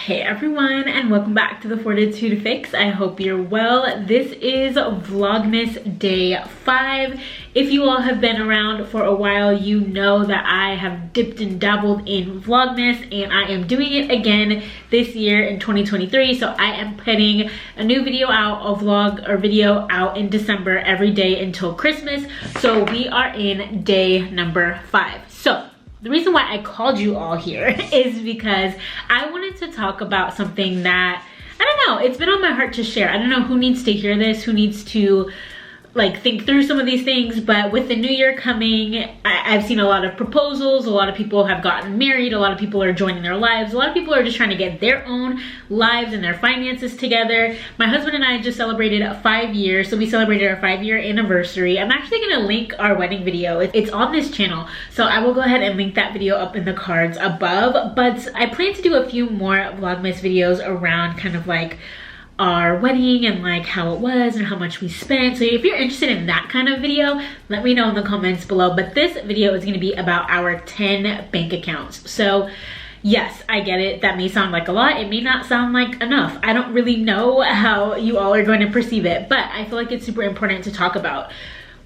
Hey everyone, and welcome back to the Fortitude Fix. I hope you're well. This is Vlogmas day 5. If you all have been around for a while, you know that I have dipped and dabbled in Vlogmas, and I am doing it again this year in 2023. So I am putting a new video out, a vlog or video out in December every day until Christmas. So we are in day number 5. So the reason why I called you all here is because I wanted to talk about something that, I don't know, it's been on my heart to share. I don't know who needs to hear this, who needs to like think through some of these things, but with the new year coming, I've seen a lot of proposals, a lot of people have gotten married, a lot of people are joining their lives, a lot of people are just trying to get their own lives and their finances together. My husband and I just celebrated 5 years, so we celebrated our 5-year anniversary. I'm actually gonna link our wedding video. It's on this channel, so I will go ahead and link that video up in the cards above, but I plan to do a few more Vlogmas videos around kind of like our wedding and like how it was and how much we spent. So if you're interested in that kind of video, let me know in the comments below. But this video is going to be about our 10 bank accounts. So yes, I get it, that may sound like a lot, it may not sound like enough. I don't really know how you all are going to perceive it, but I feel like it's super important to talk about.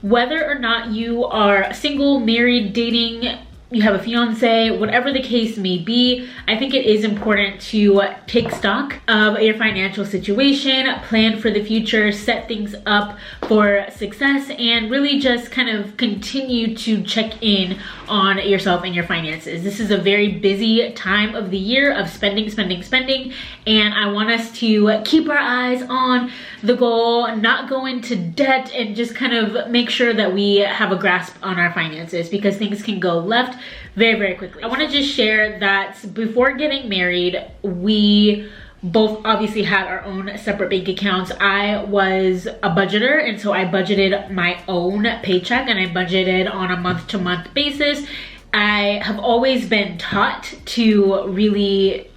Whether or not you are single, married, dating, you have a fiance, whatever the case may be, I think it is important to take stock of your financial situation, plan for the future, set things up for success, and really just kind of continue to check in on yourself and your finances. This is a very busy time of the year of spending, and I want us to keep our eyes on the goal, not go into debt, and just kind of make sure that we have a grasp on our finances, because things can go left very quickly. I want to just share that before getting married, we both obviously had our own separate bank accounts. I was a budgeter, and so I budgeted my own paycheck, and I budgeted on a month-to-month basis. I have always been taught to really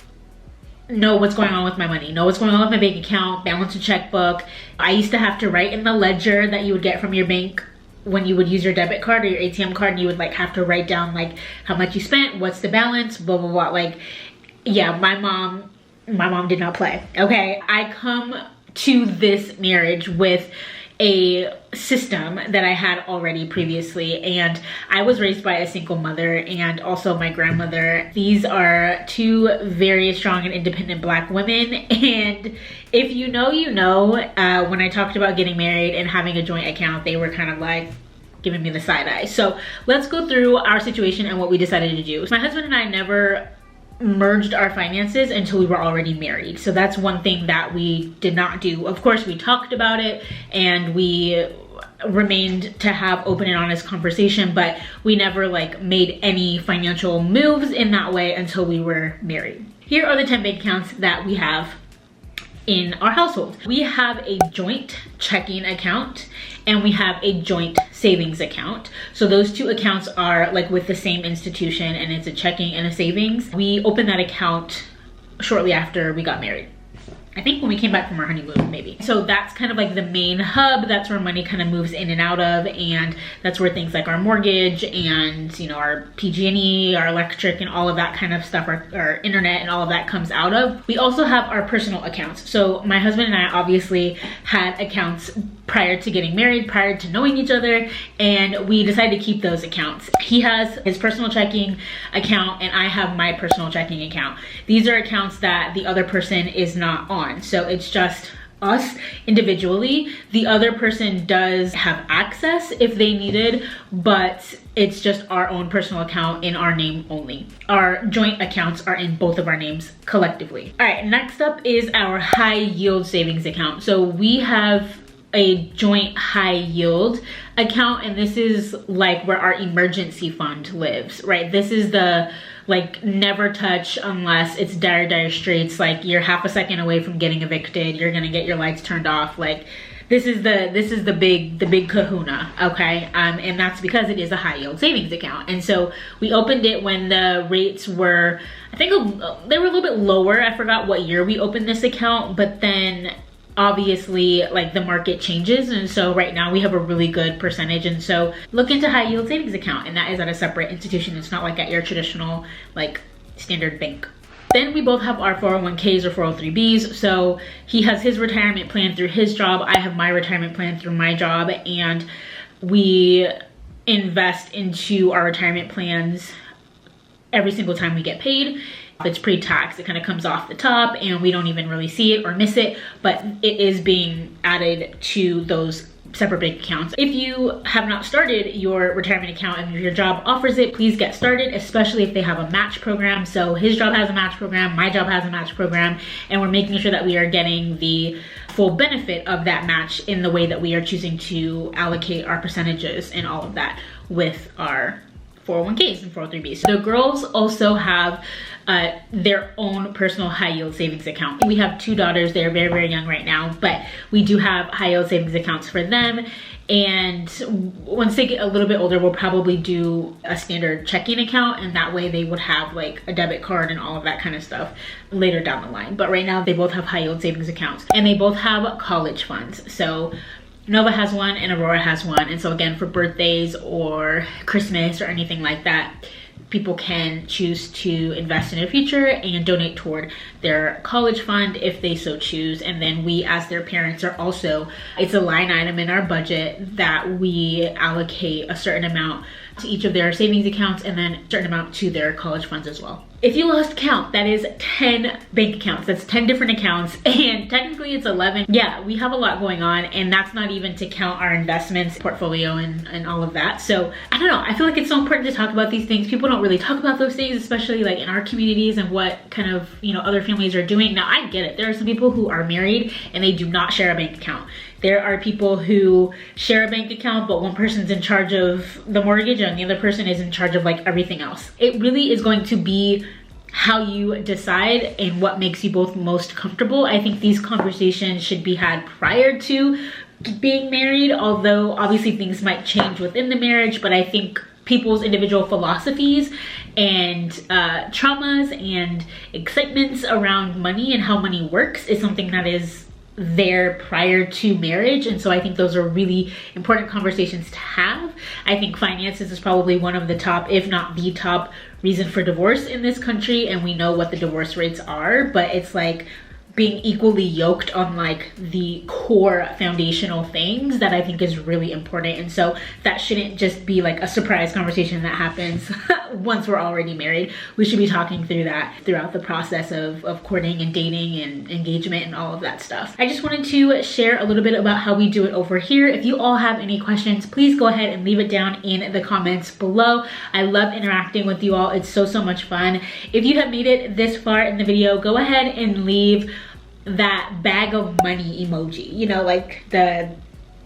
know what's going on with my money, know what's going on with my bank account, balance a checkbook. I used to have to write in the ledger that you would get from your bank when you would use your debit card or your ATM card, and you would like have to write down like how much you spent, what's the balance, blah blah blah. Like, yeah, my mom did not play. Okay, I come to this marriage with a system that I had already previously, and I was raised by a single mother and also my grandmother. These are two very strong and independent Black women, and if you know, you know. When I talked about getting married and having a joint account, they were kind of like giving me the side eye. So let's go through our situation and what we decided to do. My husband and I never merged our finances until we were already married. So that's one thing that we did not do. Of course, we talked about it and we remained to have open and honest conversation, but we never like made any financial moves in that way until we were married. Here are the 10 bank accounts that we have in our household. We have a joint checking account and we have a joint savings account. So those two accounts are like with the same institution, and it's a checking and a savings. We opened that account shortly after we got married. I think when we came back from our honeymoon, maybe. So that's kind of like the main hub. That's where money kind of moves in and out of, and that's where things like our mortgage and, you know, our PG&E, our electric, and all of that kind of stuff, our internet and all of that comes out of. We also have our personal accounts. So my husband and I obviously had accounts prior to getting married, prior to knowing each other, and we decided to keep those accounts. He has his personal checking account and I have my personal checking account. These are accounts that the other person is not on. So it's just us individually. The other person does have access if they needed, but it's just our own personal account in our name only. Our joint accounts are in both of our names collectively. All right, next up is our high yield savings account. So we have a joint high yield account, and this is like where our emergency fund lives, right? This is the like never touch unless it's dire straits, like you're half a second away from getting evicted, you're gonna get your lights turned off. Like this is the big kahuna, okay? And that's because it is a high yield savings account. And so we opened it when the rates were, I think they were a little bit lower. I forgot what year we opened this account, but then obviously like the market changes, and so right now we have a really good percentage. And so look into high yield savings account, and that is at a separate institution. It's not like at your traditional like standard bank. Then we both have our 401ks or 403bs. So he has his retirement plan through his job. I have my retirement plan through my job, and we invest into our retirement plans every single time we get paid. It's pre-tax, it kind of comes off the top and we don't even really see it or miss it, but it is being added to those separate bank accounts. If you have not started your retirement account and your job offers it, please get started, especially if they have a match program. So his job has a match program, my job has a match program, and we're making sure that we are getting the full benefit of that match in the way that we are choosing to allocate our percentages and all of that with our 401ks and 403bs. So the girls also have their own personal high yield savings account. We have 2 daughters. They're very, very young right now, but we do have high yield savings accounts for them. And once they get a little bit older, we'll probably do a standard checking account, and that way they would have like a debit card and all of that kind of stuff later down the line. But right now they both have high yield savings accounts, and they both have college funds. So Nova has one and Aurora has one. And so again, for birthdays or Christmas or anything like that, people can choose to invest in their future and donate toward their college fund if they so choose. And then we, as their parents, are also, it's a line item in our budget that we allocate a certain amount to each of their savings accounts and then a certain amount to their college funds as well. If you lost count, that is 10 bank accounts. That's 10 different accounts, and technically it's 11. Yeah, we have a lot going on, and that's not even to count our investments portfolio and all of that. So I don't know, I feel like it's so important to talk about these things. People don't really talk about those things, especially like in our communities and what kind of, you know, other families are doing. Now I get it. There are some people who are married and they do not share a bank account. There are people who share a bank account, but one person's in charge of the mortgage and the other person is in charge of like everything else. It really is going to be how you decide and what makes you both most comfortable. I think these conversations should be had prior to being married, although obviously things might change within the marriage, but I think people's individual philosophies and traumas and excitements around money and how money works is something that is there prior to marriage. And so I think those are really important conversations to have. I think finances is probably one of the top, if not the top, reason for divorce in this country, and we know what the divorce rates are, but it's like being equally yoked on like the core foundational things that I think is really important. And so that shouldn't just be like a surprise conversation that happens once we're already married. We should be talking through that throughout the process of courting and dating and engagement and all of that stuff. I just wanted to share a little bit about how we do it over here. If you all have any questions, please go ahead and leave it down in the comments below. I love interacting with you all. It's so much fun. If you have made it this far in the video, go ahead and leave that bag of money emoji, you know, like the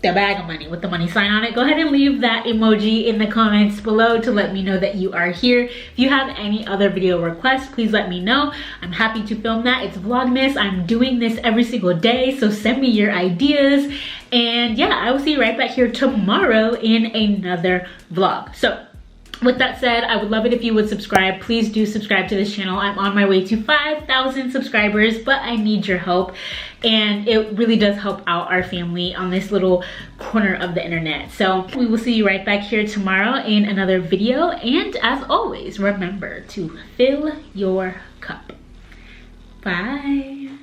bag of money with the money sign on it. Go ahead and leave that emoji in the comments below to let me know that you are here. If you have any other video requests, please let me know. I'm happy to film that. It's Vlogmas. I'm doing this every single day, so send me your ideas. And yeah, I will see you right back here tomorrow in another vlog. So with that said, I would love it if you would subscribe. Please do subscribe to this channel. I'm on my way to 5,000 subscribers, but I need your help. And it really does help out our family on this little corner of the internet. So we will see you right back here tomorrow in another video. And as always, remember to fill your cup. Bye.